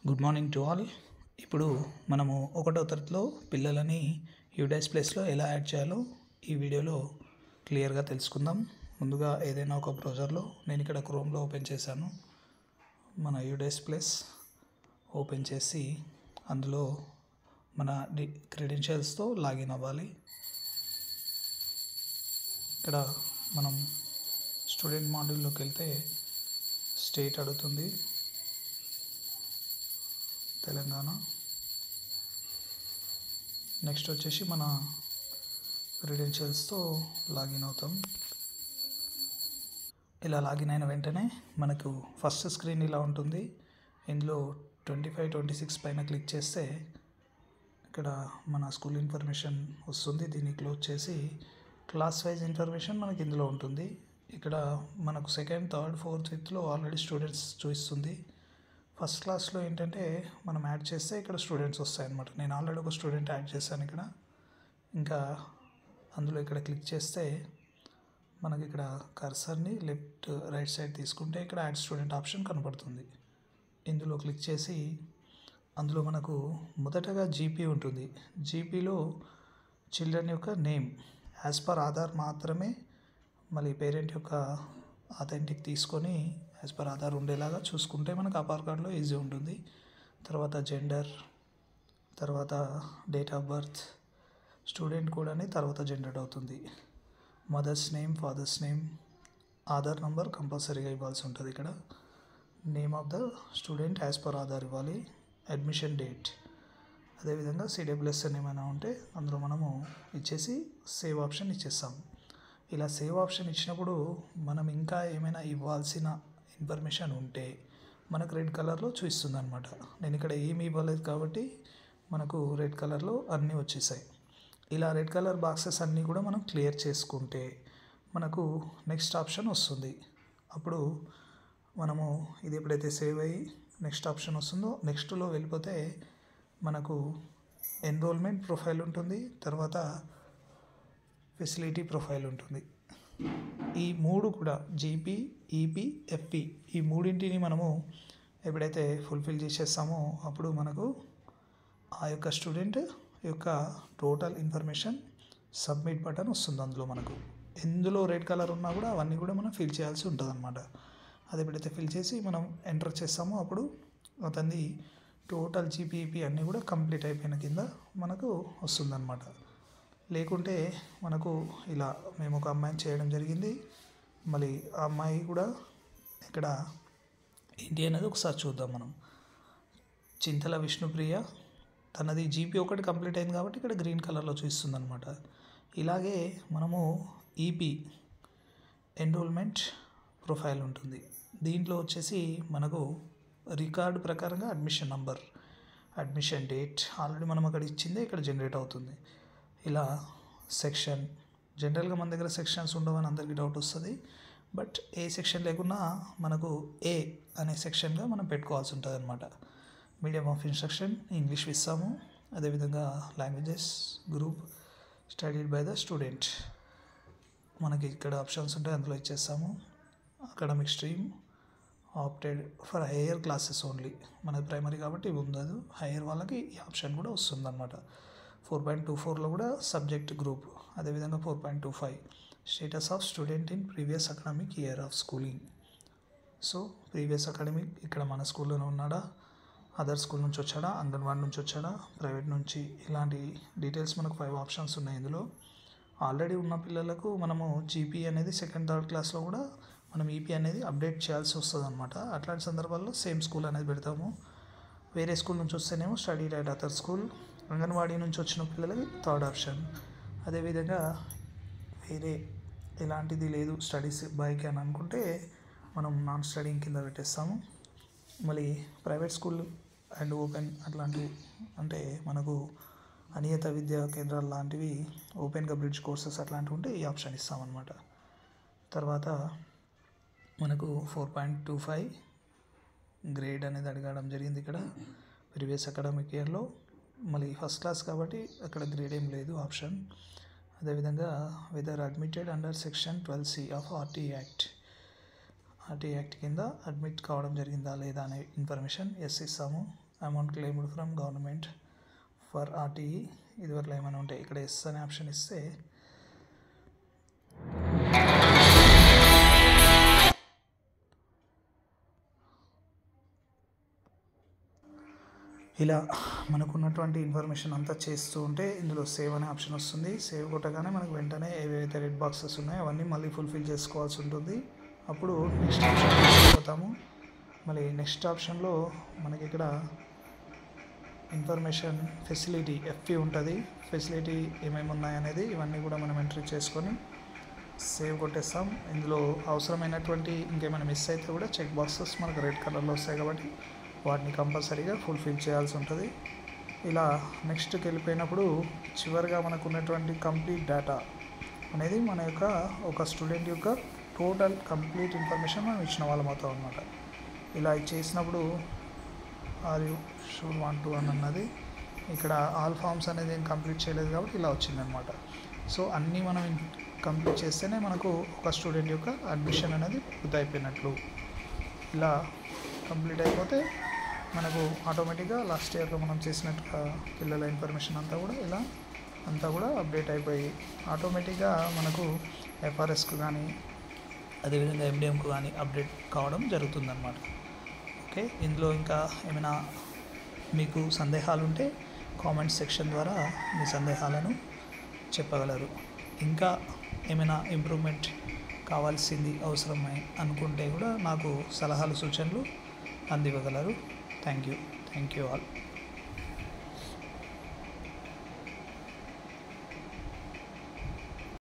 Good morning to all. ఇప్పుడు మనము 1వ తరగతిలో పిల్లలని యూడైస్ ప్లేస్లో ఎలా యాడ్ చేయాలో ఈ వీడియోలో క్లియర్గా తెలుసుకుందాం. ముందుగా ఏదైనా ఒక బ్రౌజర్లో నేను ఇక్కడ క్రోమ్లో ఓపెన్ చేశాను. మన యూడైస్ ప్లేస్ ఓపెన్ చేసి అందులో మన క్రెడెన్షియల్స్తో లాగిన్ అవ్వాలి. ఇక్కడ మనం స్టూడెంట్ మాడ్యూల్లోకి వెళ్తే స్టేట్ అడుగుతుంది, తెలంగాణ. నెక్స్ట్ వచ్చేసి మన క్రెడెన్షియల్స్తో లాగిన్ అవుతాం. ఇలా లాగిన్ అయిన వెంటనే మనకు ఫస్ట్ స్క్రీన్ ఇలా ఉంటుంది. ఇందులో 25, 26 పైన క్లిక్ చేస్తే ఇక్కడ మన స్కూల్ ఇన్ఫర్మేషన్ వస్తుంది. దీన్ని క్లోజ్ చేసి క్లాస్ వైజ్ ఇన్ఫర్మేషన్ మనకి ఇందులో ఉంటుంది. ఇక్కడ మనకు 2nd, 3rd, 4th, 5thలో ఆల్రెడీ స్టూడెంట్స్ చూపిస్తుంది. ఫస్ట్ క్లాస్లో ఏంటంటే మనం యాడ్ చేస్తే ఇక్కడ స్టూడెంట్స్ వస్తాయన్నమాట. నేను ఆల్రెడీ ఒక స్టూడెంట్ యాడ్ చేశాను ఇక్కడ. ఇంకా అందులో ఇక్కడ క్లిక్ చేస్తే మనకి ఇక్కడ కర్సర్ని లెఫ్ట్ రైట్ సైడ్ తీసుకుంటే ఇక్కడ యాడ్ స్టూడెంట్ ఆప్షన్ కనపడుతుంది. ఇందులో క్లిక్ చేసి అందులో మనకు మొదటగా జీపీ ఉంటుంది. జీపీలో చిల్డ్రన్ యొక్క నేమ్ యాజ్ పర్ ఆధార్ మాత్రమే, మళ్ళీ పేరెంట్ యొక్క అథెంటిక్ తీసుకొని యాజ్ పర్ ఆధార్ ఉండేలాగా చూసుకుంటే మనకు ఆధార్ కార్డులో ఈజీ ఉంటుంది. తర్వాత జెండర్, తర్వాత డేట్ ఆఫ్ బర్త్, స్టూడెంట్ కూడా తర్వాత జనరేట్ అవుతుంది. Mother's name, father's name, Aadhaar number కంపల్సరీగా ఇవ్వాల్సి ఉంటుంది. ఇక్కడ name of the student as per Aadhaar ఇవ్వాలి. అడ్మిషన్ డేట్, అదేవిధంగా సిడబ్ల్యూఎస్ఎన్ ఏమైనా ఉంటే అందులో మనము ఇచ్చేసి సేవ్ ఆప్షన్ ఇచ్చేస్తాం. ఇలా సేవ్ ఆప్షన్ ఇచ్చినప్పుడు మనం ఇంకా ఏమైనా ఇవ్వాల్సిన ఇన్ఫర్మేషన్ ఉంటే మనకు రెడ్ కలర్లో చూపిస్తుంది అనమాట. నేను ఇక్కడ ఏమి ఇవ్వలేదు కాబట్టి మనకు రెడ్ కలర్లో అన్నీ వచ్చేసాయి. ఇలా రెడ్ కలర్ బాక్సెస్ అన్నీ కూడా మనం క్లియర్ చేసుకుంటే మనకు నెక్స్ట్ ఆప్షన్ వస్తుంది. అప్పుడు మనము ఇది ఎప్పుడైతే సేవ్ అయ్యి నెక్స్ట్ ఆప్షన్ వస్తుందో నెక్స్ట్లో వెళ్ళిపోతే మనకు ఎన్రోల్మెంట్ ప్రొఫైల్ ఉంటుంది, తర్వాత ఫెసిలిటీ ప్రొఫైల్ ఉంటుంది. ఈ మూడు కూడా జీపీ, ఈపీ, ఎఫ్పీ ఈ మూడింటిని మనము ఎప్పుడైతే ఫుల్ఫిల్ చేసేస్తామో అప్పుడు మనకు ఆ యొక్క స్టూడెంట్ యొక్క టోటల్ ఇన్ఫర్మేషన్ సబ్మిట్ బటన్ వస్తుంది. అందులో మనకు ఎందులో రెడ్ కలర్ ఉన్నా కూడా అవన్నీ కూడా మనం ఫిల్ చేయాల్సి ఉంటుంది అనమాట. అది ఎప్పుడైతే ఫిల్ చేసి మనం ఎంటర్ చేస్తామో అప్పుడు అతన్ని టోటల్ జీపీఈపీ అన్నీ కూడా కంప్లీట్ అయిపోయిన కింద మనకు వస్తుందన్నమాట. లేకుంటే మనకు ఇలా మేము ఒక అమ్మాయిని చేయడం జరిగింది. మళ్ళీ ఆ అమ్మాయి కూడా ఇక్కడ ఏంటి అనేది ఒకసారి చూద్దాం. మనం చింతల విష్ణుప్రియ, తనది జీపీ ఒకటి కంప్లీట్ అయింది కాబట్టి ఇక్కడ గ్రీన్ కలర్లో చూపిస్తుంది అనమాట. ఇలాగే మనము ఈపీ ఎన్రోల్మెంట్ ప్రొఫైల్ ఉంటుంది. దీంట్లో వచ్చేసి మనకు రికార్డు ప్రకారంగా admission number, admission date already మనం అక్కడ ఇచ్చిందే ఇక్కడ జనరేట్ అవుతుంది. ఇలా సెక్షన్, జనరల్గా మన దగ్గర సెక్షన్స్ ఉండవని అందరికీ డౌట్ వస్తుంది. బట్ ఏ సెక్షన్ లేకున్నా మనకు ఏ అనే సెక్షన్గా మనం పెట్టుకోవాల్సి ఉంటుంది అనమాట. మీడియం ఆఫ్ ఇన్స్ట్రక్షన్ ఇంగ్లీష్ ఇస్తాము. అదేవిధంగా languages group studied by the student మనకి ఇక్కడ ఆప్షన్స్ ఉంటాయి, అందులో ఇచ్చేస్తాము. Academic stream opted for higher classes only, మనది ప్రైమరీ కాబట్టి ఇవి ఉండదు. హైయర్ వాళ్ళకి ఈ ఆప్షన్ కూడా వస్తుంది అనమాట. 4.24లో కూడా సబ్జెక్ట్ గ్రూప్, అదేవిధంగా 4.25 status of student in previous academic year of schooling. So previous academic ఇక్కడ మన స్కూల్లోనే ఉన్నాడా, అదర్ స్కూల్ నుంచి వచ్చాడా, అంగన్వాడీ నుంచి వచ్చాడా, ప్రైవేట్ నుంచి, ఇలాంటి డీటెయిల్స్ మనకు 5 ఆప్షన్స్ ఉన్నాయి. ఇందులో ఆల్రెడీ ఉన్న పిల్లలకు మనము జీపీ అనేది 2nd, 3rd క్లాస్లో కూడా మనం ఈపీ అనేది అప్డేట్ చేయాల్సి వస్తుంది అనమాట. అట్లాంటి సందర్భాల్లో సేమ్ స్కూల్ అనేది పెడతాము. వేరే స్కూల్ నుంచి వస్తేనేమో study at other school, anganwadi నుంచి వచ్చిన పిల్లలకి 3rd ఆప్షన్. అదేవిధంగా వేరే ఎలాంటిది లేదు స్టడీస్ బైక్ అని అనుకుంటే మనం నాన్ స్టడీయింగ్ కింద పెట్టేస్తాము. మళ్ళీ ప్రైవేట్ స్కూల్ అండ్ ఓపెన్ అట్లాంటివి అంటే మనకు అనియత విద్యా కేంద్రాలు లాంటివి, ఓపెన్గా బ్రిడ్జ్ కోర్సెస్ అట్లాంటివి ఉంటే ఈ ఆప్షన్ ఇస్తామన్నమాట. తర్వాత మనకు 4.25 గ్రేడ్ అనేది అడగడం జరిగింది ఇక్కడ ప్రీవియస్ అకాడమిక్ ఇయర్లో. మళ్ళీ ఫస్ట్ క్లాస్ కాబట్టి అక్కడ గ్రేడ్ ఏం లేదు ఆప్షన్. అదేవిధంగా whether admitted under section 12C of RTI act, RTI act కింద అడ్మిట్ కావడం జరిగిందా లేదా అనే ఇన్ఫర్మేషన్ ఎస్ ఇస్తాము. Amount claimed from government for RTE ఇదివరకు ఏమైనా ఉంటాయి. ఇక్కడ ఎస్ అనే ఆప్షన్ ఇస్తే ఇలా మనకున్నటువంటి ఇన్ఫర్మేషన్ అంతా చేస్తూ ఉంటే ఇందులో సేవ్ అనే ఆప్షన్ వస్తుంది. సేవ్ కొట్టగానే మనకు వెంటనే ఏవైతే రెడ్ బాక్సెస్ ఉన్నాయో అవన్నీ మళ్ళీ ఫుల్ఫిల్ చేసుకోవాల్సి ఉంటుంది. అప్పుడు నెక్స్ట్ ఆప్షన్ వెళ్ళిపోతాము. మళ్ళీ నెక్స్ట్ ఆప్షన్లో మనకి ఇక్కడ ఇన్ఫర్మేషన్ ఫెసిలిటీ ఎఫ్పి ఉంటుంది. ఫెసిలిటీ ఏమేమి ఉన్నాయనేది ఇవన్నీ కూడా మనం ఎంట్రీ చేసుకొని సేవ్ కొట్టేస్తాం. ఇందులో అవసరమైనటువంటి ఇంకేమైనా మిస్ అయితే కూడా చెక్ బాక్సెస్ మనకు రెడ్ కలర్లో వస్తాయి కాబట్టి వాటిని కంపల్సరీగా ఫుల్ఫిల్ చేయాల్సి ఉంటుంది. ఇలా నెక్స్ట్కి వెళ్ళిపోయినప్పుడు చివరిగా మనకు ఉన్నటువంటి కంప్లీట్ డేటా అనేది మన యొక్క ఒక స్టూడెంట్ యొక్క టోటల్ కంప్లీట్ ఇన్ఫర్మేషన్ మనం ఇచ్చిన వాళ్ళం అవుతాం అన్నమాట. ఇలా చేసినప్పుడు are you should want to అని అన్నది ఇక్కడ ఆల్ ఫామ్స్ అనేది ఏం కంప్లీట్ చేయలేదు కాబట్టి ఇలా వచ్చిందనమాట. సో అన్నీ మనం కంప్లీట్ చేస్తేనే మనకు ఒక స్టూడెంట్ యొక్క అడ్మిషన్ అనేది పూర్తయిపోయినట్లు. ఇలా కంప్లీట్ అయిపోతే మనకు ఆటోమేటిక్గా లాస్ట్ ఇయర్లో మనం చేసినట్టుగా పిల్లల ఇన్ఫర్మేషన్ అంతా కూడా ఇలా అంతా కూడా అప్డేట్ అయిపోయి ఆటోమేటిక్గా మనకు ఎఫ్ఆర్ఎస్కు కానీ అదేవిధంగా ఎండిఎంకు కానీ అప్డేట్ కావడం జరుగుతుందన్నమాట. ఓకే, ఇందులో ఇంకా ఏమైనా మీకు సందేహాలు ఉంటే కామెంట్ సెక్షన్ ద్వారా మీ సందేహాలను చెప్పగలరు. ఇంకా ఏమైనా ఇంప్రూవ్మెంట్ కావాల్సింది అవసరమై అనుకుంటే కూడా నాకు సలహాలు సూచనలు అందివ్వగలరు. Thank you all.